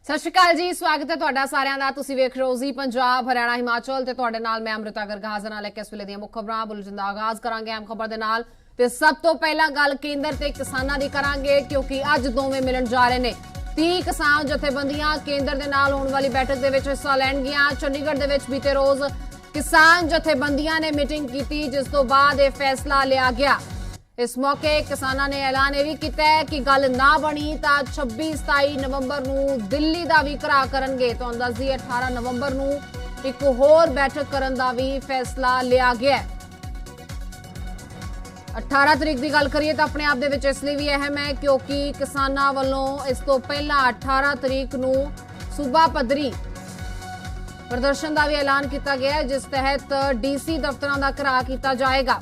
सत श्री अकाल जी, स्वागत है तुहाडा सारिਆਂ ਦਾ। ਤੁਸੀਂ ਵੇਖ ਰਹੇ ਹੋ ਜੀ पंजाब हरियाणा हिमाचल ਤੇ ਤੁਹਾਡੇ ਨਾਲ ਮੈਂ ਅਮ੍ਰਿਤਾ ਗਰਗ ਹਾਜ਼ਰ ਨਾਲ ਇੱਕ ਇਸ ਵੇਲੇ ਦੀਆਂ ਮੁੱਖ ਖਬਰਾਂ। ਬੁਲੇਟਿਨ ਦਾ ਆਗਾਜ਼ ਕਰਾਂਗੇ ਅਹਿਮ ਖਬਰ ਦੇ ਨਾਲ ਤੇ ਸਭ ਤੋਂ ਪਹਿਲਾਂ ਗੱਲ ਕੇਂਦਰ ਤੇ ਕਿਸਾਨਾਂ ਦੀ ਕਰਾਂਗੇ ਕਿਉਂਕਿ ਅੱਜ ਦੋਵੇਂ ਮਿਲਣ ਜਾ ਰਹੇ ਨੇ। 30 ਕਿਸਾਨ ਜਥੇਬੰਦੀਆਂ ਕੇਂਦਰ ਦੇ ਨਾਲ ਹੋਣ ਵਾਲੀ ਬੈਠਕ ਦੇ ਵਿੱਚ ਹਿੱਸਾ ਲੈਣਗੀਆਂ। ਚੰਡੀਗੜ੍ਹ ਦੇ ਵਿੱਚ ਬੀਤੇ ਰੋਜ਼ किसान जथेबंदियां ने मीटिंग की जिस तो बाद यह फैसला लिया गया। इस मौके किसानों ने ऐलान यह भी किया है कि गल ना बनी तो 26-27 नवंबर नूं दिल्ली का भी घरा करनगे। तो अंदाजी 18 नवंबर नूं एक होर बैठक करन दा भी फैसला लिया गया। 18 तरीक की गल करिए तो अपने आप दे विच इसलिए भी अहम है क्योंकि किसानों वालों इस तो पहला 18 तरीक नूं सूबा पद्धरी प्रदर्शन का भी ऐलान किया गया है जिस तहत डीसी दफ्तरों का घिराव किया जाएगा।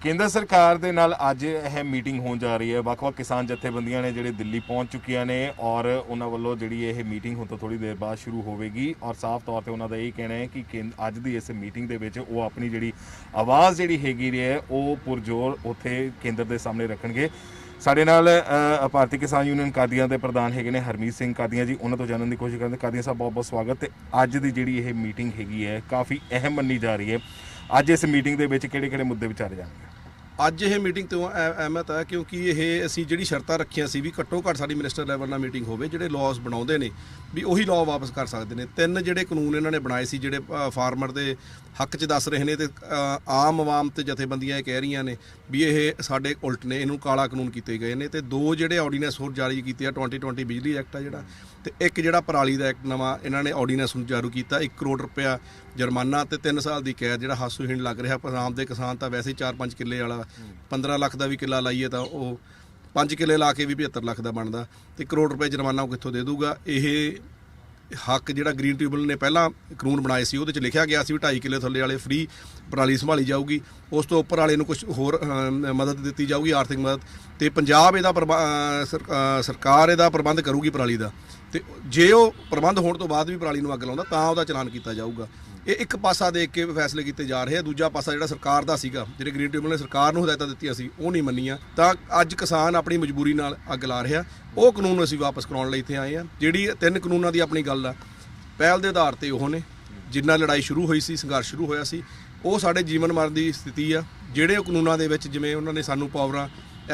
केंद्र सरकार दे नाल अज यह मीटिंग होने जा रही है। ਵੱਖ-ਵੱਖ किसान जथेबंदियां ने जिहड़े दिल्ली पहुंच चुकियां ने और उन्हां वल्लों जिहड़ी यह मीटिंग हुण तो थोड़ी देर बाद शुरू होवेगी और साफ तौर पर उन्हां दा यही कहना है कि अज दी इस मीटिंग दे विच वो अपनी जिहड़ी आवाज़ जिहड़ी हैगी है वो पुरजोर उत्थे केंद्र दे सामने रखणगे। ਸਾਡੇ ਨਾਲ ਭਾਰਤੀ ਕਿਸਾਨ ਯੂਨੀਅਨ ਕਾਦੀਆਂ ਦੇ ਪ੍ਰਧਾਨ ਹੈਗੇ ਨੇ ਹਰਮੀਤ ਸਿੰਘ ਕਾਦੀਆਂ ਜੀ, ਉਹਨਾਂ ਤੋਂ ਜਾਣਨ ਦੀ ਕੋਸ਼ਿਸ਼ ਕਰਦੇ। ਕਾਦੀਆਂ ਸਾਹਿਬ ਬਹੁਤ ਬਹੁਤ ਸਵਾਗਤ। ਤੇ ਅੱਜ ਦੀ ਜਿਹੜੀ ਇਹ ਮੀਟਿੰਗ ਹੈਗੀ ਹੈ ਕਾਫੀ ਅਹਿਮ ਮੰਨੀ ਜਾ ਰਹੀ ਹੈ। ਅੱਜ ਇਸ ਮੀਟਿੰਗ ਦੇ ਵਿੱਚ ਕਿਹੜੇ-ਕਿਹੜੇ ਮੁੱਦੇ ਵਿਚਾਰੇ ਜਾਣਗੇ? ਅੱਜ ਇਹ ਮੀਟਿੰਗ ਤੋਂ ਅਹਿਮਤ ਹੈ ਕਿਉਂਕਿ ਇਹ ਅਸੀਂ ਜਿਹੜੀ ਸ਼ਰਤਾਂ ਰੱਖੀਆਂ ਸੀ ਵੀ ਘੱਟੋ ਘੱਟ ਸਾਡੀ ਮਿਨਿਸਟਰ ਲੈਵਲ ਨਾਲ ਮੀਟਿੰਗ ਹੋਵੇ। ਜਿਹੜੇ ਲਾਅਸ ਬਣਾਉਂਦੇ ਨੇ ਵੀ ਉਹੀ ਲਾਅ ਵਾਪਸ ਕਰ ਸਕਦੇ ਨੇ। 3 ਜਿਹੜੇ ਕਾਨੂੰਨ ਇਹਨਾਂ ਨੇ ਬਣਾਏ ਸੀ ਜਿਹੜੇ ਫਾਰਮਰ ਦੇ ਹੱਕ 'ਚ ਦੱਸ ਰਹੇ ਨੇ ਤੇ ਆਮ ਆਵਾਮ ਤੇ ਜਥੇਬੰਦੀਆਂ ਇਹ ਕਹਿ ਰਹੀਆਂ ਨੇ ਵੀ ਇਹ ਸਾਡੇ ਉਲਟ ਨੇ, ਇਹਨੂੰ ਕਾਲਾ ਕਾਨੂੰਨ ਕੀਤੇ ਗਏ ਨੇ। ਤੇ 2 ਜਿਹੜੇ ਆਰਡੀਨੈਂਸ ਹੋਰ ਜਾਰੀ ਕੀਤੇ ਆ 2020 ਬਿਜਲੀ ਐਕਟ ਆ ਜਿਹੜਾ, ਤੇ ਇੱਕ ਜਿਹੜਾ ਪਰਾਲੀ ਦਾ ਐਕਟ ਨਵਾਂ ਇਹਨਾਂ ਨੇ ਆਰਡੀਨੈਂਸ ਨੂੰ ਜਾਰੀ ਕੀਤਾ। 1 ਕਰੋੜ ਰੁਪਇਆ ਜੁਰਮਾਨਾ ਤੇ 3 ਸਾਲ ਦੀ ਕੈਦ ਜਿਹੜਾ ਹਾਸੋਹੀਣ ਲੱਗ ਰਿਹਾ। ਪੰਜਾਬ ਦੇ ਕਿਸਾਨ ਤਾਂ ਵੈਸੇ ਹੀ 4-5 ਕਿੱਲੇ ਵਾਲਾ 15 ਲੱਖ ਦਾ ਵੀ ਕਿੱਲਾ ਲਾਈਏ ਤਾਂ ਉਹ 5 ਕਿੱਲੇ ਲਾ ਕੇ ਵੀ 75 ਲੱਖ ਦਾ ਬਣਦਾ, ਤੇ ਕਰੋੜ ਰੁਪਏ ਜੁਰਮਾਨਾ ਉਹ ਕਿੱਥੋਂ ਦੇ ਦੂਗਾ। ਇਹ ਹੱਕ ਜਿਹੜਾ ਗ੍ਰੀਨ ਟ੍ਰਿਬਿਊਨਲ ਨੇ ਪਹਿਲਾਂ ਕਾਨੂੰਨ ਬਣਾਏ ਸੀ ਉਹਦੇ 'ਚ ਲਿਖਿਆ ਗਿਆ ਸੀ ਵੀ 2.5 ਕਿੱਲੇ ਥੱਲੇ ਵਾਲੇ ਫ੍ਰੀ ਪਰਾਲੀ ਸੰਭਾਲੀ ਜਾਊਗੀ, ਉਸ ਤੋਂ ਉੱਪਰ ਵਾਲੇ ਨੂੰ ਕੁਝ ਹੋਰ ਮਦਦ ਦਿੱਤੀ ਜਾਊਗੀ, ਆਰਥਿਕ ਮਦਦ। ਤੇ ਪੰਜਾਬ ਇਹਦਾ ਸਰਕਾਰ ਇਹਦਾ ਪ੍ਰਬੰਧ ਕਰੂਗੀ ਪਰਾਲੀ ਦਾ, ਤੇ ਜੇ ਉਹ ਪ੍ਰਬੰਧ ਹੋਣ ਤੋਂ ਬਾਅਦ ਵੀ ਪਰਾਲੀ ਨੂੰ ਅੱਗ ਲਾਉਂਦਾ ਤਾਂ ਉਹਦਾ ਚਲਾਨ ਕੀਤਾ ਜਾਊਗਾ। ਇਹ ਇੱਕ ਪਾਸਾ ਦੇਖ ਕੇ ਫੈਸਲੇ ਕੀਤੇ ਜਾ ਰਹੇ ਆ। ਦੂਜਾ ਪਾਸਾ ਜਿਹੜਾ ਸਰਕਾਰ ਦਾ ਸੀਗਾ, ਜਿਹੜੇ ਗ੍ਰੀਨ ਟ੍ਰਿਬਿਊਨਲ ਨੇ ਸਰਕਾਰ ਨੂੰ ਹਦਾਇਤਾਂ ਦਿੱਤੀਆਂ ਸੀ ਉਹ ਨਹੀਂ ਮੰਨੀਆਂ, ਤਾਂ ਅੱਜ ਕਿਸਾਨ ਆਪਣੀ ਮਜਬੂਰੀ ਨਾਲ ਅੱਗ ਲਾ ਰਿਹਾ। ਉਹ ਕਾਨੂੰਨ ਅਸੀਂ ਵਾਪਸ ਕਰਾਉਣ ਲਈ ਇੱਥੇ ਆਏ ਆ। ਜਿਹੜੀ 3 ਕਾਨੂੰਨਾਂ ਦੀ ਆਪਣੀ ਗੱਲ ਆ, ਪਹਿਲ ਦੇ ਆਧਾਰ ਤੇ ਉਹ ਨੇ ਜਿੰਨਾ ਲੜਾਈ ਸ਼ੁਰੂ ਹੋਈ ਸੀ, ਸੰਘਰਸ਼ ਸ਼ੁਰੂ ਹੋਇਆ ਸੀ, ਉਹ ਸਾਡੇ ਜੀਵਨ ਮਰਨ ਦੀ ਸਥਿਤੀ ਆ। ਜਿਹੜੇ ਕਾਨੂੰਨਾਂ ਦੇ ਵਿੱਚ ਜਿਵੇਂ ਉਹਨਾਂ ਨੇ ਸਾਨੂੰ ਪਾਵਰਾਂ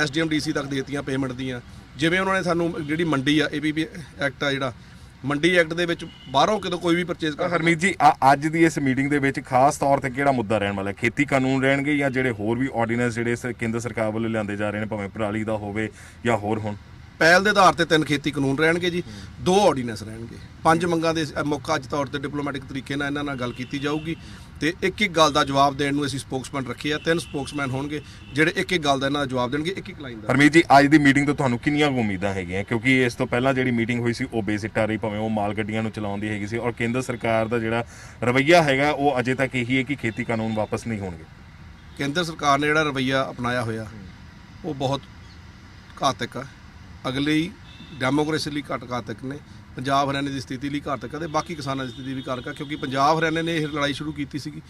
SDM DC ਤੱਕ ਦੇ ਦਿੱਤੀਆਂ ਪੇਮੈਂਟ ਦੀਆਂ, ਜਿਵੇਂ ਉਹਨਾਂ ਨੇ ਸਾਨੂੰ ਜਿਹੜੀ ਮੰਡੀ ਆ APP ਐਕਟ ਆ ਜਿਹੜਾ ਮੰਡੀ ਐਕਟ ਦੇ ਵਿੱਚ ਬਾਹਰੋਂ ਕਿਤੋਂ ਕੋਈ ਵੀ ਪਰਚੇਜ਼ ਕਰ। ਹਰਮੀਤ ਜੀ, ਅੱਜ ਦੀ ਇਸ ਮੀਟਿੰਗ ਦੇ ਵਿੱਚ ਖਾਸ ਤੌਰ ਤੇ ਕਿਹੜਾ ਮੁੱਦਾ ਰਹਿਣ ਵਾਲਾ? ਖੇਤੀ ਕਾਨੂੰਨ ਰਹਿਣਗੇ ਜਾਂ ਜਿਹੜੇ ਹੋਰ ਵੀ ਆਰਡੀਨੈਂਸ ਜਿਹੜੇ ਕੇਂਦਰ ਸਰਕਾਰ ਵੱਲੋਂ ਲਿਆਂਦੇ ਜਾ ਰਹੇ ਨੇ, ਭਾਵੇਂ ਪਰਾਲੀ ਦਾ ਹੋਵੇ ਜਾਂ ਹੋਰ ਹੋਣ? ਪਹਿਲ ਦੇ ਆਧਾਰ ਤੇ 3 ਖੇਤੀ ਕਾਨੂੰਨ ਰਹਿਣਗੇ ਜੀ, 2 ਆਰਡੀਨੈਂਸ ਰਹਿਣਗੇ। 5 ਮੰਗਾਂ ਦੇ ਮੌਕਾ ਅੱਜ ਤੌਰ ਤੇ ਡਿਪਲੋਮੈਟਿਕ ਤਰੀਕੇ ਨਾਲ ਇਹਨਾਂ ਨਾਲ ਗੱਲ ਕੀਤੀ ਜਾਊਗੀ ਤੇ ਇੱਕ ਗੱਲ ਦਾ ਜਵਾਬ ਦੇਣ ਨੂੰ ਅਸੀਂ ਸਪੋਕਸਮੈਨ ਰੱਖੇ ਆ। 3 ਸਪੋਕਸਮੈਨ ਹੋਣਗੇ ਜਿਹੜੇ ਇੱਕ ਗੱਲ ਦਾ ਇਹਨਾਂ ਦਾ ਜਵਾਬ ਦੇਣਗੇ, ਇੱਕ ਲਾਈਨ ਦਾ। ਹਰਮੀਤ ਜੀ, ਅੱਜ ਦੀ ਮੀਟਿੰਗ ਤੋਂ ਤੁਹਾਨੂੰ ਕਿੰਨੀਆਂ ਉਮੀਦਾਂ ਹੈਗੀਆਂ? ਕਿਉਂਕਿ ਇਸ ਤੋਂ ਪਹਿਲਾਂ ਜਿਹੜੀ ਮੀਟਿੰਗ ਹੋਈ ਸੀ ਉਹ ਬੇਸਿੱਟਾ ਰਹੀ, ਭਾਵੇਂ ਉਹ ਮਾਲ ਗੱਡੀਆਂ ਨੂੰ ਚਲਾਉਣ ਦੀ ਹੈਗੀ ਸੀ, ਔਰ ਕੇਂਦਰ ਸਰਕਾਰ ਦਾ ਜਿਹੜਾ ਰਵੱਈਆ ਹੈਗਾ ਉਹ ਅਜੇ ਤੱਕ ਇਹੀ ਹੈ ਕਿ ਖੇਤੀ ਕਾਨੂੰਨ ਵਾਪਸ ਨਹੀਂ ਹੋਣਗੇ। ਕੇਂਦਰ ਸਰਕਾਰ ਨੇ ਜਿਹੜਾ ਰਵੱਈਆ ਅਪਣਾਇਆ ਹੋਇਆ ਉਹ ਬਹੁਤ ਘਾਤਕ ਆ। ਅਗਲੀ ਡੈਮੋਕ੍ਰੇਸੀ ਲਈ ਘਾਤਕ ਨੇ, ਪੰਜਾਬ ਹਰਿਆਣੇ ਦੀ ਸਥਿਤੀ ਲਈ ਘਾਤਕ ਹੈ ਤੇ ਬਾਕੀ ਕਿਸਾਨਾਂ ਦੀ ਸਥਿਤੀ ਵੀ ਘਾਤਕ ਹੈ। ਕਿਉਂਕਿ ਪੰਜਾਬ ਹਰਿਆਣੇ ਨੇ ਇਹ ਲੜਾਈ ਸ਼ੁਰੂ ਕੀਤੀ ਸੀਗੀ,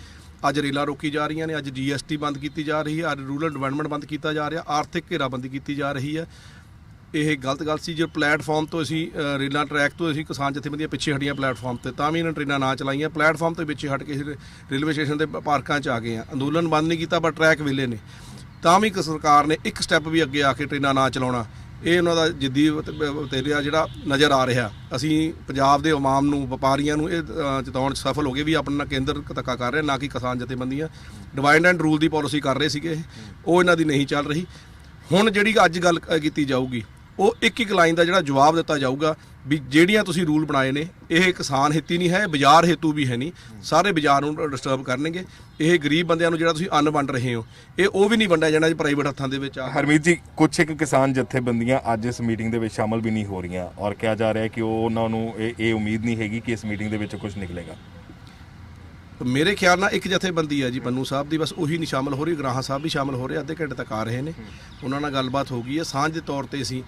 ਅੱਜ ਰੇਲਾਂ ਰੋਕੀ ਜਾ ਰਹੀਆਂ ਨੇ, ਅੱਜ GST ਬੰਦ ਕੀਤੀ ਜਾ ਰਹੀ ਹੈ, ਅੱਜ ਰੂਰਲ ਡਿਵੈਲਪਮੈਂਟ ਬੰਦ ਕੀਤਾ ਜਾ ਰਿਹਾ, ਆਰਥਿਕ ਘੇਰਾਬੰਦੀ ਕੀਤੀ ਜਾ ਰਹੀ ਹੈ। ਇਹ ਗਲਤ ਗੱਲ ਸੀ। ਜੇ ਪਲੇਟਫਾਰਮ ਤੋਂ ਅਸੀਂ ਰੇਲਾਂ ਟਰੈਕ ਤੋਂ ਅਸੀਂ ਕਿਸਾਨ ਜਥੇਬੰਦੀਆਂ ਪਿੱਛੇ ਹਟੀਆਂ ਪਲੇਟਫਾਰਮ ਤੇ, ਤਾਂ ਵੀ ਇਹਨਾਂ ਟ੍ਰੇਨਾਂ ਨਾ ਚਲਾਈਆਂ। ਪਲੇਟਫਾਰਮ ਤੋਂ ਪਿੱਛੇ ਹਟ ਕੇ ਰੇਲਵੇ ਸਟੇਸ਼ਨ ਦੇ ਪਾਰਕਾਂ 'ਚ ਆ ਗਏ ਆ। ਅੰਦੋਲਨ ਬੰਦ ਨਹੀਂ ਕੀਤਾ ਪਰ ਟਰੈਕ ਵਿਹਲੇ ਨੇ, ਤਾਂ ਵੀ ਸਰਕਾਰ ਨੇ ਇੱਕ ਸਟੈਪ ਵੀ ਅੱਗੇ ਆ ਕੇ ਟ੍ਰੇਨਾਂ ਨਾ ਚਲਾਉਣਾ, ਇਹ ਉਹਨਾਂ ਦਾ ਜਿੱਦੀ ਵਤੀਰਾ ਜਿਹੜਾ ਨਜ਼ਰ ਆ ਰਿਹਾ। ਅਸੀਂ ਪੰਜਾਬ ਦੇ ਆਵਾਮ ਨੂੰ, ਵਪਾਰੀਆਂ ਨੂੰ ਇਹ ਚਿਤਾਉਣ 'ਚ ਸਫਲ ਹੋ ਗਏ ਵੀ ਆਪਣਾ ਕੇਂਦਰ ਧੱਕਾ ਕਰ ਰਿਹਾ, ਨਾ ਕਿ ਕਿਸਾਨ ਜਥੇਬੰਦੀਆਂ। Divide and rule the policy ਕਰ ਰਹੇ ਸੀਗੇ, ਉਹ ਇਹਨਾਂ ਦੀ ਨਹੀਂ ਚੱਲ ਰਹੀ। ਹੁਣ ਜਿਹੜੀ ਅੱਜ ਗੱਲ ਕੀਤੀ ਜਾਊਗੀ ਉਹ ਇੱਕ ਲਾਈਨ ਦਾ ਜਿਹੜਾ ਜਵਾਬ ਦਿੱਤਾ ਜਾਊਗਾ ਵੀ ਜਿਹੜੀਆਂ ਤੁਸੀਂ ਰੂਲ ਬਣਾਏ ਨੇ ਇਹ ਕਿਸਾਨ ਹਿੱਤੀ ਨਹੀਂ ਹੈ, ਬਾਜ਼ਾਰ ਹੇਤੂ ਵੀ ਹੈ ਨਹੀਂ। ਸਾਰੇ ਬਾਜ਼ਾਰ ਨੂੰ ਡਿਸਟਰਬ ਕਰਨਗੇ। ਇਹ ਗਰੀਬ ਬੰਦਿਆਂ ਨੂੰ ਜਿਹੜਾ ਤੁਸੀਂ ਅੰਨ ਵੰਡ ਰਹੇ ਹੋ ਇਹ ਉਹ ਵੀ ਨਹੀਂ ਵੰਡਿਆ ਜਾਣਾ ਜੀ ਪ੍ਰਾਈਵੇਟ ਹੱਥਾਂ ਦੇ ਵਿੱਚ। ਹਰਮੀਤ ਜੀ, ਕੁਛ ਇੱਕ ਕਿਸਾਨ ਜਥੇਬੰਦੀਆਂ ਅੱਜ ਇਸ ਮੀਟਿੰਗ ਦੇ ਵਿੱਚ ਸ਼ਾਮਲ ਵੀ ਨਹੀਂ ਹੋ ਰਹੀਆਂ ਔਰ ਕਿਹਾ ਜਾ ਰਿਹਾ ਕਿ ਉਹਨਾਂ ਨੂੰ ਇਹ ਉਮੀਦ ਨਹੀਂ ਹੈਗੀ ਕਿ ਇਸ ਮੀਟਿੰਗ ਦੇ ਵਿੱਚ ਕੁਝ ਨਿਕਲੇਗਾ। ਮੇਰੇ ਖਿਆਲ ਨਾਲ ਇੱਕ ਜਥੇਬੰਦੀ ਹੈ ਜੀ ਪੰਨੂ ਸਾਹਿਬ ਦੀ, ਬਸ ਉਹੀ ਨਹੀਂ ਸ਼ਾਮਲ ਹੋ ਰਹੀ। ਗਰਾਹਾਂ ਸਾਹਿਬ ਵੀ ਸ਼ਾਮਲ ਹੋ ਰਹੇ, ਅੱਧੇ ਘੰਟੇ ਤੱਕ ਆ ਰਹੇ ਨੇ, ਉਹਨਾਂ ਨਾਲ ਗੱਲਬਾਤ ਹੋ ਗਈ ਹੈ। ਸਾਂਝ ਦੇ ਤੌਰ ਤੇ ਅਸੀਂ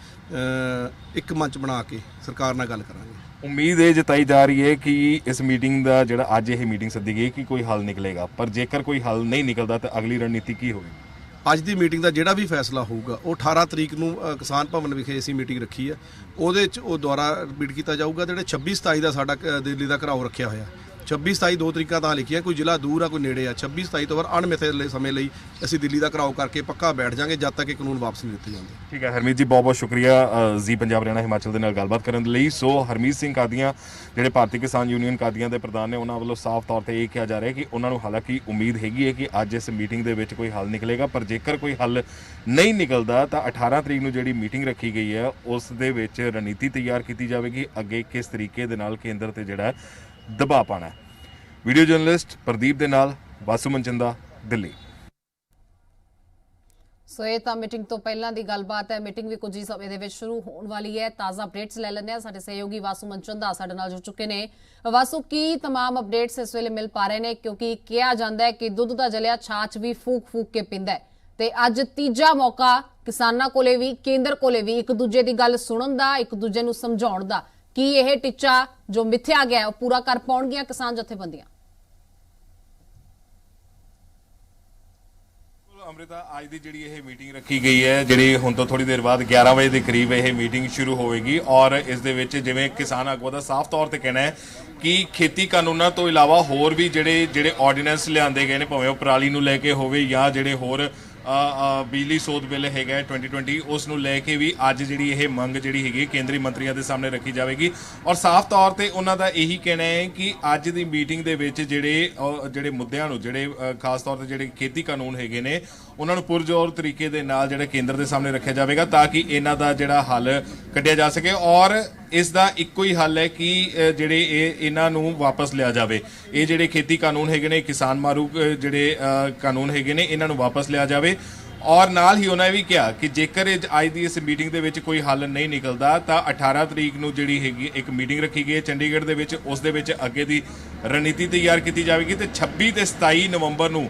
ਇੱਕ ਮੰਚ ਬਣਾ ਕੇ ਸਰਕਾਰ ਨਾਲ ਗੱਲ ਕਰਾਂਗੇ। ਉਮੀਦ ਇਹ ਜਤਾਈ ਜਾ ਰਹੀ ਹੈ ਕਿ ਇਸ ਮੀਟਿੰਗ ਦਾ ਜਿਹੜਾ ਅੱਜ ਇਹ ਮੀਟਿੰਗ ਸੱਦੀ ਗਈ ਕਿ ਕੋਈ ਹੱਲ ਨਿਕਲੇਗਾ, ਪਰ ਜੇਕਰ ਕੋਈ ਹੱਲ ਨਹੀਂ ਨਿਕਲਦਾ ਤਾਂ ਅਗਲੀ ਰਣਨੀਤੀ ਕੀ ਹੋਵੇਗੀ? ਅੱਜ ਦੀ ਮੀਟਿੰਗ ਦਾ ਜਿਹੜਾ ਵੀ ਫੈਸਲਾ ਹੋਊਗਾ ਉਹ 18 ਤਰੀਕ ਨੂੰ ਕਿਸਾਨ ਭਵਨ ਵਿਖੇ ਅਸੀਂ ਮੀਟਿੰਗ ਰੱਖੀ ਹੈ, ਉਹਦੇ 'ਚ ਉਹ ਦੁਆਰਾ ਰਿਪੀਟ ਕੀਤਾ ਜਾਊਗਾ। ਜਿਹੜੇ 26 27 ਦਾ ਸਾਡਾ ਦਿੱਲੀ ਦਾ ਘਰਾਓ ਰੱਖਿਆ ਹੋਇਆ, 26 27 ਦੋ ਤਰੀਕਾਂ ਤਾਂ ਲਿਖੀਆਂ, ਕੋਈ ਜ਼ਿਲ੍ਹਾ ਦੂਰ ਆ ਕੋਈ ਨੇੜੇ ਆ। 26 27 ਤੋਂ ਬਾਅਦ ਅਣਮਿੱਥੇ ਸਮੇਂ ਲਈ ਅਸੀਂ ਦਿੱਲੀ ਦਾ ਘਰਾਓ ਕਰਕੇ ਪੱਕਾ ਬੈਠ ਜਾਾਂਗੇ ਜਦ ਤੱਕ ਇਹ ਕਾਨੂੰਨ ਵਾਪਸ ਨਹੀਂ ਦਿੱਤੇ ਜਾਂਦੇ। ਠੀਕ ਹੈ ਹਰਮੀਤ ਜੀ, ਬਹੁਤ ਬਹੁਤ ਸ਼ੁਕਰੀਆ ਜੀ ਪੰਜਾਬ ਹਰਿਆਣਾ ਹਿਮਾਚਲ ਦੇ ਨਾਲ ਗੱਲਬਾਤ ਕਰਨ ਦੇ ਲਈ। ਸੋ ਹਰਮੀਤ ਸਿੰਘ ਕਾਦੀਆਂ ਜਿਹੜੇ ਭਾਰਤੀ ਕਿਸਾਨ ਯੂਨੀਅਨ ਕਾਦੀਆਂ ਦੇ ਪ੍ਰਧਾਨ ਨੇ, ਉਹਨਾਂ ਵੱਲੋਂ ਸਾਫ਼ ਤੌਰ ਤੇ ਇਹ ਕਿਹਾ ਜਾ ਰਿਹਾ ਕਿ ਉਹਨਾਂ ਨੂੰ ਹਾਲਾਂਕਿ ਉਮੀਦ ਹੈਗੀ ਹੈ ਕਿ ਅੱਜ ਇਸ ਮੀਟਿੰਗ ਦੇ ਵਿੱਚ ਕੋਈ ਹੱਲ ਨਿਕਲੇਗਾ, ਪਰ ਜੇਕਰ ਕੋਈ ਹੱਲ ਨਹੀਂ ਨਿਕਲਦਾ ਤਾਂ 18 ਤਰੀਕ ਨੂੰ ਜਿਹੜੀ ਮੀਟਿੰਗ ਰੱਖੀ ਗਈ ਹੈ ਉਸ ਦੇ ਵਿੱਚ ਰਣਨੀਤੀ ਤਿਆਰ ਕੀਤੀ ਜਾਵੇਗੀ ਅੱਗੇ ਕਿਸ ਤਰੀਕੇ ਦੇ ਨਾਲ ਕੇਂਦਰ ਤੇ ਜਿਹੜਾ ਦਬਾਅ ਪਾਣਾ ਹੈ। ਵੀਡੀਓ ਜਰਨਲਿਸਟ ਪ੍ਰਦੀਪ ਦੇ ਨਾਲ ਵਾਸੂ ਮਨਚੰਦਾ, ਦਿੱਲੀ। ਸੋ ਇਹ ਤਾਂ ਮੀਟਿੰਗ ਤੋਂ ਪਹਿਲਾਂ ਦੀ ਗੱਲਬਾਤ ਹੈ। ਮੀਟਿੰਗ ਵੀ ਕੁਝ ਹੀ ਸਮੇਂ ਦੇ ਵਿੱਚ ਸ਼ੁਰੂ ਹੋਣ ਵਾਲੀ ਹੈ। ਤਾਜ਼ਾ ਅਪਡੇਟਸ ਲੈ ਲੈਂਦੇ ਹਾਂ। ਸਾਡੇ ਸਹਿਯੋਗੀ ਵਾਸੂ ਮਨਚੰਦਾ ਸਾਡੇ ਨਾਲ ਜੁੜ ਚੁੱਕੇ ਨੇ। ਵਾਸੂ, ਕੀ ਤਮਾਮ ਅਪਡੇਟਸ ਇਸ ਵੇਲੇ ਮਿਲ ਪਾ ਰਹੇ ਨੇ? ਕਿਉਂਕਿ ਕਿਹਾ ਜਾਂਦਾ ਹੈ ਕਿ ਦੁੱਧ ਦਾ ਜਲਿਆ ਛਾਛ ਵੀ ਫੂਕ ਫੂਕ ਕੇ ਪੀਂਦਾ ਹੈ, ਤੇ ਅੱਜ ਤੀਜਾ ਮੌਕਾ ਕਿਸਾਨਾਂ ਕੋਲੇ ਵੀ ਕੇਂਦਰ ਕੋਲੇ ਵੀ ਇੱਕ ਦੂਜੇ ਦੀ ਗੱਲ ਸੁਣਨ ਦਾ, ਇੱਕ ਦੂਜੇ ਨੂੰ ਸਮਝਾਉਣ ਦਾ। ਕੀ ਇਹ ਟੀਚਾ ਜੋ ਮਿੱਥਿਆ ਗਿਆ ਉਹ ਪੂਰਾ ਕਰ ਪਾਉਣਗੀਆਂ ਕਿਸਾਨ ਜਥੇਬੰਦੀਆਂ? ਅੰਮ੍ਰਿਤਾ, ਅੱਜ ਦੀ ਜਿਹੜੀ ਇਹ ਮੀਟਿੰਗ ਰੱਖੀ ਗਈ ਹੈ, ਜਿਹੜੀ ਹੁਣ ਤੋਂ ਥੋੜੀ ਦੇਰ ਬਾਅਦ 11 ਵਜੇ ਦੇ ਕਰੀਬ ਇਹ ਮੀਟਿੰਗ ਸ਼ੁਰੂ ਹੋਵੇਗੀ ਔਰ ਇਸ ਦੇ ਵਿੱਚ ਜਿਵੇਂ ਕਿਸਾਨ ਆਗੂਆਂ ਦਾ ਸਾਫ਼ ਤੌਰ ਤੇ ਕਹਿਣਾ ਹੈ ਕਿ ਖੇਤੀ ਕਾਨੂੰਨਾਂ ਤੋਂ ਇਲਾਵਾ ਹੋਰ ਵੀ ਜਿਹੜੇ ਆਰਡੀਨੈਂਸ ਲਿਆਂਦੇ ਗਏ ਨੇ, ਭਾਵੇਂ ਉਹ ਪਰਾਲੀ ਨੂੰ ਲੈ ਕੇ ਹੋਵੇ ਜਾਂ ਜਿਹੜੇ ਹੋਰ ਬਿਜਲੀ ਸੋਧ ਬਿੱਲ ਹੈਗਾ 2020, ਉਸ ਨੂੰ ਲੈ ਕੇ ਵੀ ਅੱਜ ਜਿਹੜੀ ਇਹ ਮੰਗ ਜਿਹੜੀ ਹੈਗੀ ਕੇਂਦਰੀ ਮੰਤਰੀਆਂ ਦੇ ਸਾਹਮਣੇ ਰੱਖੀ ਜਾਵੇਗੀ। ਔਰ ਸਾਫ਼ ਤੌਰ ਤੇ ਉਹਨਾਂ ਦਾ ਇਹੀ ਕਹਿਣਾ ਹੈ ਕਿ ਅੱਜ ਦੀ ਮੀਟਿੰਗ ਦੇ ਵਿੱਚ ਜਿਹੜੇ ਮੁੱਦਿਆਂ ਨੂੰ, ਜਿਹੜੇ ਖਾਸ ਤੌਰ ਤੇ ਜਿਹੜੇ ਖੇਤੀ ਕਾਨੂੰਨ ਹੈਗੇ ਨੇ, ਉਹਨਾਂ ਨੂੰ ਪੁਰਜ਼ੋਰ ਤਰੀਕੇ ਦੇ ਨਾਲ ਜਿਹੜਾ ਕੇਂਦਰ ਦੇ ਸਾਹਮਣੇ ਰੱਖਿਆ ਜਾਵੇਗਾ ਤਾਂ ਕਿ ਇਹਨਾਂ ਦਾ ਜਿਹੜਾ ਹੱਲ ਕੱਢਿਆ ਜਾ ਸਕੇ। ਔਰ ਇਸ ਦਾ ਇੱਕੋ ਹੀ ਹੱਲ ਹੈ ਕਿ ਜਿਹੜੇ ਇਹਨਾਂ ਨੂੰ ਵਾਪਸ ਲਿਆ ਜਾਵੇ। ਇਹ ਜਿਹੜੇ ਖੇਤੀ ਕਾਨੂੰਨ ਹੈਗੇ ਨੇ, ਕਿਸਾਨ ਮਾਰੂ ਜਿਹੜੇ ਕਾਨੂੰਨ ਹੈਗੇ ਨੇ, ਇਹਨਾਂ ਨੂੰ ਵਾਪਸ ਲਿਆ ਜਾਵੇ। ਔਰ ਨਾਲ ਹੀ ਉਹਨਾਂ ਨੇ ਵੀ ਕਿਹਾ ਕਿ ਜੇਕਰ ਅੱਜ ਦੀ ਇਸ ਮੀਟਿੰਗ ਦੇ ਵਿੱਚ ਕੋਈ ਹੱਲ ਨਹੀਂ ਨਿਕਲਦਾ ਤਾਂ 18 ਤਰੀਕ ਨੂੰ ਜਿਹੜੀ ਹੈਗੀ ਇੱਕ ਮੀਟਿੰਗ ਰੱਖੀ ਗਈ ਹੈ ਚੰਡੀਗੜ੍ਹ ਦੇ ਵਿੱਚ, ਉਸ ਦੇ ਵਿੱਚ ਅੱਗੇ ਦੀ ਰਣਨੀਤੀ ਤਿਆਰ ਕੀਤੀ ਜਾਵੇਗੀ ਤੇ 26 ਤੇ 27 ਨਵੰਬਰ ਨੂੰ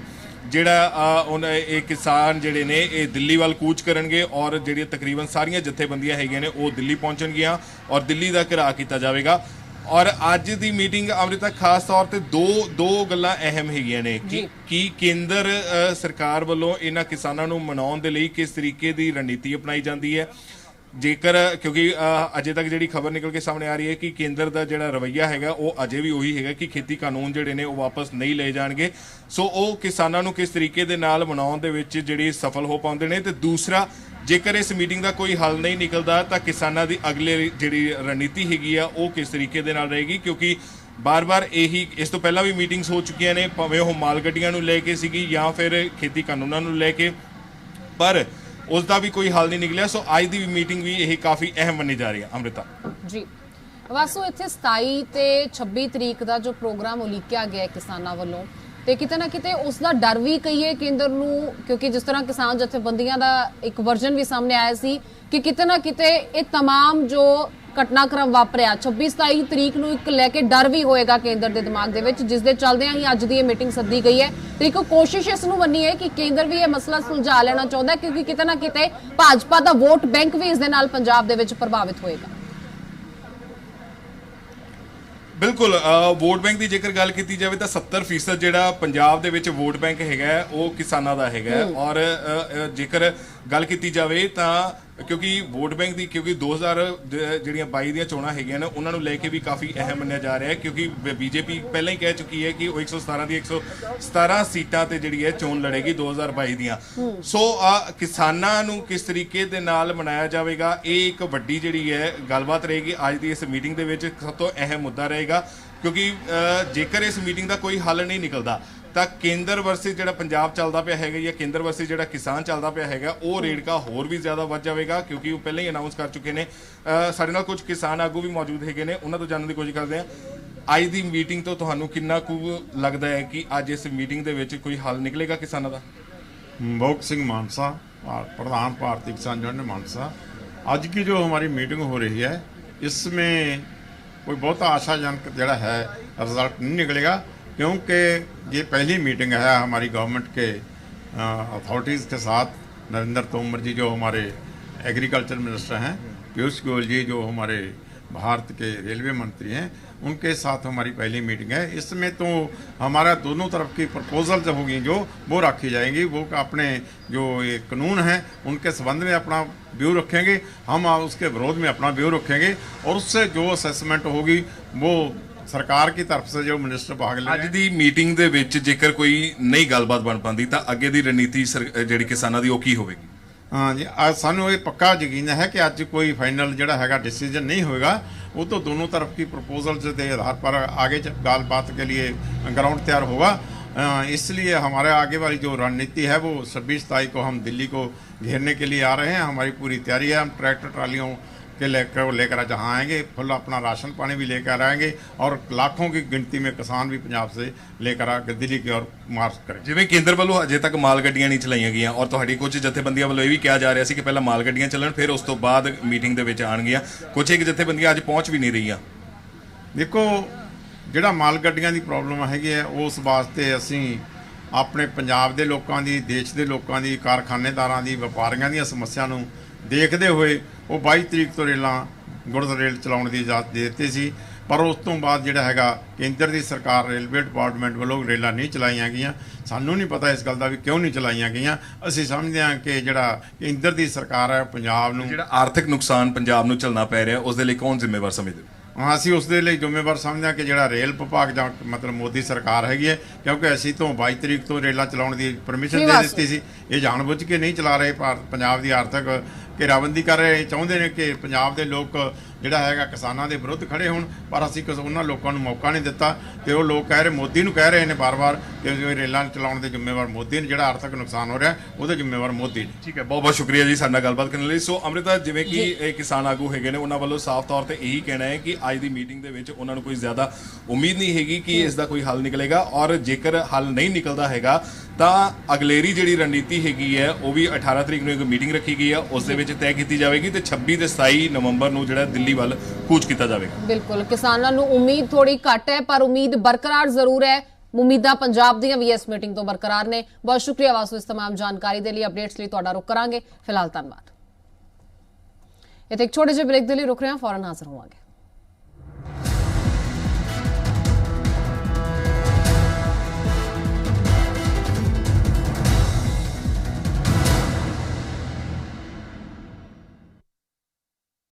ਜਿਹੜਾ ਇਹ ਕਿਸਾਨ ਜਿਹੜੇ ਨੇ ਇਹ ਦਿੱਲੀ ਵੱਲ ਕੂਚ ਕਰਨਗੇ ਔਰ ਜਿਹੜੀਆਂ ਤਕਰੀਬਨ ਸਾਰੀਆਂ ਜਥੇਬੰਦੀਆਂ ਹੈਗੀਆਂ ਨੇ ਉਹ ਦਿੱਲੀ ਪਹੁੰਚਣਗੀਆਂ ਔਰ ਦਿੱਲੀ ਦਾ ਘਿਰਾਅ ਕੀਤਾ ਜਾਵੇਗਾ। ਔਰ ਅੱਜ ਦੀ ਮੀਟਿੰਗ ਅੰਮ੍ਰਿਤਾ ਖਾਸ ਤੌਰ ਤੇ ਦੋ ਗੱਲਾਂ ਅਹਿਮ ਹੈਗੀਆਂ ਨੇ ਕਿ ਕੇਂਦਰ ਸਰਕਾਰ ਵੱਲੋਂ ਇਹਨਾਂ ਕਿਸਾਨਾਂ ਨੂੰ ਮਨਾਉਣ ਦੇ ਲਈ ਕਿਸ ਤਰੀਕੇ ਦੀ ਰਣਨੀਤੀ ਅਪਣਾਈ ਜਾਂਦੀ ਹੈ। ਜੇਕਰ ਕਿਉਂਕਿ ਅਜੇ ਤੱਕ ਜਿਹੜੀ ਖਬਰ ਨਿਕਲ ਕੇ ਸਾਹਮਣੇ ਆ ਰਹੀ ਹੈ ਕਿ ਕੇਂਦਰ ਦਾ ਜਿਹੜਾ ਰਵੱਈਆ ਹੈਗਾ ਉਹ ਅਜੇ ਵੀ ਉਹੀ ਹੈਗਾ ਕਿ ਖੇਤੀ ਕਾਨੂੰਨ ਜਿਹੜੇ ਨੇ ਉਹ ਵਾਪਸ ਨਹੀਂ ਲਏ ਜਾਣਗੇ। ਸੋ ਉਹ ਕਿਸਾਨਾਂ ਨੂੰ ਕਿਸ ਤਰੀਕੇ ਦੇ ਨਾਲ ਮਨਾਉਣ ਦੇ ਵਿੱਚ ਜਿਹੜੀ ਸਫਲ ਹੋ ਪਾਉਂਦੇ ਨੇ। ਤੇ ਦੂਸਰਾ, ਜੇਕਰ ਇਸ ਮੀਟਿੰਗ ਦਾ ਕੋਈ ਹੱਲ ਨਹੀਂ ਨਿਕਲਦਾ ਤਾਂ ਕਿਸਾਨਾਂ ਦੀ ਅਗਲੇ ਜਿਹੜੀ ਰਣਨੀਤੀ ਹੈਗੀ ਆ ਉਹ ਕਿਸ ਤਰੀਕੇ ਦੇ ਨਾਲ ਰਹੇਗੀ, ਕਿਉਂਕਿ ਬਾਰ-ਬਾਰ ਇਹੀ ਇਸ ਤੋਂ ਪਹਿਲਾਂ ਵੀ ਮੀਟਿੰਗਸ ਹੋ ਚੁੱਕੀਆਂ ਨੇ, ਭਾਵੇਂ ਉਹ ਮਾਲ ਗੱਡੀਆਂ ਨੂੰ ਲੈ ਕੇ ਸੀਗੀ ਜਾਂ ਫਿਰ ਖੇਤੀ ਕਾਨੂੰਨਾਂ ਨੂੰ ਲੈ ਕੇ, ਪਰ ਉਸ ਦਾ ਵੀ ਕੋਈ ਹੱਲ ਨਹੀਂ ਨਿਕਲਿਆ। ਸੋ ਅੱਜ ਦੀ ਮੀਟਿੰਗ ਵੀ ਇਹ ਕਾਫੀ ਅਹਿਮ ਮੰਨੀ ਜਾ ਰਹੀ ਹੈ। ਅੰਮ੍ਰਿਤਾ ਜੀ, ਵਾਸੂ, ਇੱਥੇ 27 ਤੇ 26 ਤਰੀਕ ਦਾ ਜੋ ਪ੍ਰੋਗਰਾਮ ਉਲੀਕਿਆ ਗਿਆ ਕਿਸਾਨਾਂ ਵੱਲੋਂ, ਤੇ ਕਿਤੇ ਨਾ ਕਿਤੇ ਉਸ ਦਾ ਡਰ ਵੀ ਕਹੀਏ ਕੇਂਦਰ ਨੂੰ, ਕਿਉਂਕਿ ਜਿਸ ਤਰ੍ਹਾਂ ਕਿਸਾਨ ਜਥੇਬੰਦੀਆਂ ਦਾ ਇੱਕ ਵਰਜਨ ਵੀ ਸਾਹਮਣੇ ਆਇਆ ਸੀ ਕਿ ਕਿਤੇ ਨਾ ਕਿਤੇ ਇਹ तमाम ਜੋ ਘਟਨਾਕ੍ਰਮ ਵਾਪਰਿਆ 26-27 ਤਰੀਕ ਨੂੰ ਇੱਕ ਲੈ ਕੇ ਡਰ ਵੀ ਹੋਏਗਾ ਕੇਂਦਰ ਦੇ ਦਿਮਾਗ ਦੇ ਵਿੱਚ, ਜਿਸ ਦੇ ਚੱਲਦਿਆਂ ਹੀ ਅੱਜ ਦੀ ਇਹ ਮੀਟਿੰਗ ਸੱਦੀ ਗਈ ਹੈ। ਤੇ ਇੱਕ ਕੋਸ਼ਿਸ਼ ਇਸ ਨੂੰ ਮੰਨੀ ਹੈ ਕਿ ਕੇਂਦਰ ਵੀ ਇਹ ਮਸਲਾ ਸੁਲਝਾ ਲੈਣਾ ਚਾਹੁੰਦਾ, ਕਿਉਂਕਿ ਕਿਤੇ ਨਾ ਕਿਤੇ ਭਾਜਪਾ ਦਾ ਵੋਟ ਬੈਂਕ ਵੀ ਇਸ ਦੇ ਨਾਲ ਪੰਜਾਬ ਦੇ ਵਿੱਚ ਪ੍ਰਭਾਵਿਤ ਹੋਏਗਾ। ਬਿਲਕੁਲ, ਵੋਟ ਬੈਂਕ ਦੀ ਜੇਕਰ ਗੱਲ ਕੀਤੀ ਜਾਵੇ ਤਾਂ 70% ਜਿਹੜਾ ਪੰਜਾਬ ਦੇ ਵਿੱਚ ਵੋਟ ਬੈਂਕ ਹੈਗਾ ਉਹ ਕਿਸਾਨਾਂ ਦਾ ਹੈਗਾ। ਔਰ ਜੇਕਰ ਗੱਲ ਕੀਤੀ ਜਾਵੇ ਤਾਂ ਕਿਉਂਕਿ ਵੋਟ ਬੈਂਕ ਦੀ 2022 ਦੀਆਂ ਚੋਣਾਂ ਹੈਗੀਆਂ ਨੇ ਉਹਨਾਂ ਨੂੰ ਲੈ ਕੇ ਵੀ ਕਾਫੀ ਅਹਿਮ ਮੰਨਿਆ ਜਾ ਰਿਹਾ ਹੈ, ਕਿਉਂਕਿ ਬੀਜੇਪੀ ਪਹਿਲਾਂ ਹੀ ਕਹਿ ਚੁੱਕੀ ਹੈ ਕਿ ਉਹ 117 ਦੀ 117 ਸੀਟਾਂ ਤੇ ਜਿਹੜੀ ਹੈ ਚੋਣ ਲੜੇਗੀ 2022 ਦੀਆਂ। ਸੋ ਕਿਸਾਨਾਂ ਨੂੰ ਕਿਸ ਤਰੀਕੇ ਦੇ ਨਾਲ ਮਨਾਇਆ ਜਾਵੇਗਾ, ਇਹ ਇੱਕ ਵੱਡੀ ਜਿਹੜੀ ਹੈ ਗੱਲਬਾਤ ਰਹੇਗੀ ਅੱਜ ਦੀ ਇਸ ਮੀਟਿੰਗ ਦੇ ਵਿੱਚ। ਸਭ ਤੋਂ ਅਹਿਮ ਮੁੱਦਾ ਰਹੇਗਾ ਕਿਉਂਕਿ ਜੇਕਰ ਇਸ ਮੀਟਿੰਗ ਦਾ ਕੋਈ ਹੱਲ ਨਹੀਂ ਨਿਕਲਦਾ ਤਾਂ ਕੇਂਦਰ ਵਰਸਸ ਜਿਹੜਾ ਪੰਜਾਬ ਚੱਲਦਾ ਪਿਆ ਹੈਗਾ ਜਾਂ ਕੇਂਦਰ ਵਰਸਸ ਜਿਹੜਾ ਕਿਸਾਨ ਚੱਲਦਾ ਪਿਆ ਹੈਗਾ ਉਹ ਰੇੜਕਾ ਹੋਰ ਵੀ ਜ਼ਿਆਦਾ ਵੱਧ ਜਾਵੇਗਾ, ਕਿਉਂਕਿ ਉਹ ਪਹਿਲਾਂ ਹੀ ਅਨਾਉਂਸ ਕਰ ਚੁੱਕੇ ਨੇ। ਸਾਡੇ ਨਾਲ ਕੁਝ ਕਿਸਾਨ ਆਗੂ ਵੀ ਮੌਜੂਦ ਹੈਗੇ ਨੇ, ਉਹਨਾਂ ਤੋਂ ਜਾਣਨ ਦੀ ਕੋਸ਼ਿਸ਼ ਕਰਦੇ ਹਾਂ। ਅੱਜ ਦੀ ਮੀਟਿੰਗ ਤੋਂ ਤੁਹਾਨੂੰ ਕਿੰਨਾ ਕੁ ਲੱਗਦਾ ਹੈ ਕਿ ਅੱਜ ਇਸ ਮੀਟਿੰਗ ਦੇ ਵਿੱਚ ਕੋਈ ਹੱਲ ਨਿਕਲੇਗਾ ਕਿਸਾਨਾਂ ਦਾ? भोग सिंह मानसा, प्रधान भारतीय किसान यूनियन मानसा। आज की जो हमारी मीटिंग हो रही है इसमें कोई बहुत आशाजनक जड़ा है रिजल्ट नहीं निकलेगा, क्योंकि ये पहली मीटिंग है हमारी गवर्नमेंट के अथॉरिटीज़ के साथ। नरेंद्र तोमर जी जो हमारे एग्रीकल्चर मिनिस्टर हैं, पीयूष गोयल जी जो हमारे भारत के रेलवे मंत्री हैं, उनके साथ हमारी पहली मीटिंग है। इसमें तो हमारा दोनों तरफ की प्रपोजल जो होगी जो वो रखी जाएंगी, वो अपने जो ये कानून हैं उनके संबंध में अपना व्यू रखेंगे, हम उसके विरोध में अपना व्यू रखेंगे और उससे जो असेसमेंट होगी वो सरकार की तरफ से जो मिनिस्टर भाग ले ਅੱਜ ਦੀ ਮੀਟਿੰਗ ਦੇ ਵਿੱਚ ਜੇਕਰ ਕੋਈ ਨਈ ਗੱਲਬਾਤ ਬਣ ਪਾਉਂਦੀ ਤਾਂ ਅੱਗੇ ਦੀ ਰਣਨੀਤੀ ਜਿਹੜੀ ਕਿਸਾਨਾਂ ਦੀ ਉਹ ਕੀ ਹੋਵੇਗੀ? हाँ जी, आज सानू ये पक्का यकीन है कि अज कोई फाइनल जोड़ा है डिसीजन नहीं होएगा। वो तो दोनों तरफ की प्रपोजल के आधार पर आगे बात के लिए ग्राउंड तैयार होगा। इसलिए हमारे आगे वाली जो रणनीति है वो 26 को हम दिल्ली को घेरने के लिए आ रहे हैं। हमारी पूरी तैयारी है। हम ट्रैक्टर ट्रालियों के लेकर जहाँ आएंगे, फुल अपना राशन पानी भी लेकर आएंगे और लाखों की गिनती में किसान भी पंजाब से लेकर आकर दिल्ली की ओर मार्च करेंगे। ਜਿਵੇਂ ਕੇਂਦਰ ਵੱਲੋਂ ਅਜੇ ਤੱਕ ਮਾਲ ਗੱਡੀਆਂ ਨਹੀਂ ਚਲਾਈਆਂ ਗਈਆਂ ਔਰ ਤੁਹਾਡੀ ਕੁਝ ਜਥੇਬੰਦੀਆਂ ਵੱਲੋਂ ਇਹ ਵੀ ਕਿਹਾ ਜਾ ਰਿਹਾ ਸੀ ਕਿ ਪਹਿਲਾਂ ਮਾਲ ਗੱਡੀਆਂ ਚੱਲਣ ਫਿਰ ਉਸ ਤੋਂ ਬਾਅਦ ਮੀਟਿੰਗ ਦੇ ਵਿੱਚ ਆਣਗੀਆਂ, ਕੁਝ ਇੱਕ ਜਥੇਬੰਦੀਆਂ ਅੱਜ ਪਹੁੰਚ ਵੀ ਨਹੀਂ ਰਹੀਆਂ। ਦੇਖੋ, ਜਿਹੜਾ ਮਾਲ ਗੱਡੀਆਂ ਦੀ ਪ੍ਰੋਬਲਮ ਹੈਗੀ ਹੈ ਉਸ ਵਾਸਤੇ ਅਸੀਂ ਆਪਣੇ ਪੰਜਾਬ ਦੇ ਲੋਕਾਂ ਦੀ, ਦੇਸ਼ ਦੇ ਲੋਕਾਂ ਦੀ, ਕਾਰਖਾਨੇਦਾਰਾਂ ਦੀ, ਵਪਾਰੀਆਂ ਦੀਆਂ ਸਮੱਸਿਆ ਨੂੰ ਦੇਖਦੇ ਹੋਏ ਉਹ 22 ਤਰੀਕ ਤੋਂ ਗੁਰਦ ਰੇਲ ਚਲਾਉਣ ਦੀ ਇਜਾਜ਼ਤ ਦੇ ਦਿੱਤੀ ਸੀ। ਪਰ ਉਸ ਤੋਂ ਬਾਅਦ ਜਿਹੜਾ ਹੈਗਾ ਕੇਂਦਰ ਦੀ ਸਰਕਾਰ, ਰੇਲਵੇ ਡਿਪਾਰਟਮੈਂਟ ਵੱਲੋਂ ਰੇਲਾਂ ਨਹੀਂ ਚਲਾਈਆਂ ਗਈਆਂ। ਸਾਨੂੰ ਨਹੀਂ ਪਤਾ ਇਸ ਗੱਲ ਦਾ ਵੀ ਕਿਉਂ ਨਹੀਂ ਚਲਾਈਆਂ ਗਈਆਂ। ਅਸੀਂ ਸਮਝਦੇ ਹਾਂ ਕਿ ਜਿਹੜਾ ਕੇਂਦਰ ਦੀ ਸਰਕਾਰ ਹੈ ਪੰਜਾਬ ਨੂੰ ਜਿਹੜਾ ਆਰਥਿਕ ਨੁਕਸਾਨ ਪੰਜਾਬ ਨੂੰ ਝੱਲਣਾ ਪੈ ਰਿਹਾ ਉਸ ਦੇ ਲਈ ਕੌਣ ਜ਼ਿੰਮੇਵਾਰ ਸਮਝਦੇ ਹੋ? ਅਸੀਂ ਉਸ ਦੇ ਲਈ ਜ਼ਿੰਮੇਵਾਰ ਸਮਝਦੇ ਹਾਂ ਕਿ ਜਿਹੜਾ ਰੇਲ ਵਿਭਾਗ ਜਾਂ ਮਤਲਬ ਮੋਦੀ ਸਰਕਾਰ ਹੈਗੀ ਹੈ, ਕਿਉਂਕਿ ਅਸੀਂ ਤੋਂ 22 ਤਰੀਕ ਤੋਂ ਰੇਲਾਂ ਚਲਾਉਣ ਦੀ ਪਰਮਿਸ਼ਨ ਦੇ ਦਿੱਤੀ ਸੀ। ਇਹ ਜਾਣਬੁੱਝ ਕੇ ਨਹੀਂ ਚਲਾ ਰਹੇ, ਪੰਜਾਬ ਦੀ ਆਰਥਿਕ ਘੇਰਾਬੰਦੀ ਕਰ ਰਹੇ। ਚਾਹੁੰਦੇ ਨੇ ਕਿ ਪੰਜਾਬ ਦੇ ਲੋਕ ਜਿਹੜਾ ਹੈਗਾ ਕਿਸਾਨਾਂ ਦੇ ਵਿਰੁੱਧ ਖੜੇ ਹੋਣ, ਪਰ ਅਸੀਂ ਉਹਨਾਂ ਲੋਕਾਂ ਨੂੰ ਮੌਕਾ ਨਹੀਂ ਦਿੱਤਾ ਤੇ ਉਹ ਲੋਕ ਕਹਿ ਰਹੇ, ਮੋਦੀ ਨੂੰ ਕਹਿ ਰਹੇ ਨੇ ਬਾਰ-ਬਾਰ ਕਿ ਜੋ ਰੇਲਾਂ ਚਲਾਉਣ ਦੇ ਜ਼ਿੰਮੇਵਾਰ ਮੋਦੀ ਨੇ, ਜਿਹੜਾ ਆਰਥਿਕ ਨੁਕਸਾਨ ਹੋ ਰਿਹਾ ਉਹਦੇ ਜ਼ਿੰਮੇਵਾਰ ਮੋਦੀ ਨੇ। ਠੀਕ ਹੈ, ਬਹੁਤ ਬਹੁਤ ਸ਼ੁਕਰੀਆ ਜੀ ਸਾਡੇ ਨਾਲ ਗੱਲਬਾਤ ਕਰਨ ਲਈ। ਸੋ ਅੰਮ੍ਰਿਤਾ, ਜਿਵੇਂ ਕਿ ਇਹ ਕਿਸਾਨ ਆਗੂ ਹੈਗੇ ਨੇ ਉਹਨਾਂ ਵੱਲੋਂ ਸਾਫ਼ ਤੌਰ ਤੇ ਇਹੀ ਕਹਿਣਾ ਹੈ ਕਿ ਅੱਜ ਦੀ ਮੀਟਿੰਗ ਦੇ ਵਿੱਚ ਉਹਨਾਂ ਨੂੰ ਕੋਈ ਜ਼ਿਆਦਾ ਉਮੀਦ ਨਹੀਂ ਹੈਗੀ ਕਿ ਇਸ ਦਾ ਕੋਈ ਹੱਲ ਨਿਕਲੇਗਾ ਔਰ ਜੇਕਰ ਹੱਲ ਨਹੀਂ ਨਿਕਲਦਾ ਹੈਗਾ ਤਾਂ ਅਗਲੇਰੀ ਜਿਹੜੀ ਰਣਨੀਤੀ ਹੈਗੀ ਹੈ ਉਹ ਵੀ 18 ਤਰੀਕ ਨੂੰ ਇੱਕ ਮੀਟਿੰਗ ਰੱਖੀ ਗਈ ਹੈ, ਉਸ ਦੇ ਵਿੱਚ ਤੈਅ ਕੀਤੀ ਜਾਵੇਗੀ ਤੇ 26 ਤੇ 27 ਨਵੰਬਰ ਨੂੰ ਜਿਹੜਾ ਦਿੱਲੀ ਵੱਲ ਕੂਚ ਕੀਤਾ ਜਾਵੇਗਾ। ਬਿਲਕੁਲ, ਕਿਸਾਨਾਂ ਨੂੰ ਉਮੀਦ ਥੋੜੀ ਘੱਟ ਹੈ ਪਰ ਉਮੀਦ ਬਰਕਰਾਰ ਜ਼ਰੂਰ ਹੈ। ਉਮੀਦਾਂ ਪੰਜਾਬ ਦੀਆਂ ਵੀ ਇਸ ਮੀਟਿੰਗ ਤੋਂ ਬਰਕਰਾਰ ਨੇ। ਬਹੁਤ ਸ਼ੁਕਰੀਆ ਵਾਸੂ ਇਸ तमाम ਜਾਣਕਾਰੀ ਦੇ ਲਈ। ਅਪਡੇਟਸ ਲਈ ਤੁਹਾਡਾ ਰੁਕ ਕਰਾਂਗੇ। ਫਿਲਹਾਲ ਧੰਨਵਾਦ। ਇੱਥੇ ਇੱਕ ਛੋਟੇ ਜਿਹੇ ਬ੍ਰੇਕ ਦੇ ਲਈ ਰੁਕ ਰਹੇ ਹਾਂ, ਫੌਰਨ ਹਾਜ਼ਰ ਹੋਵਾਂਗੇ।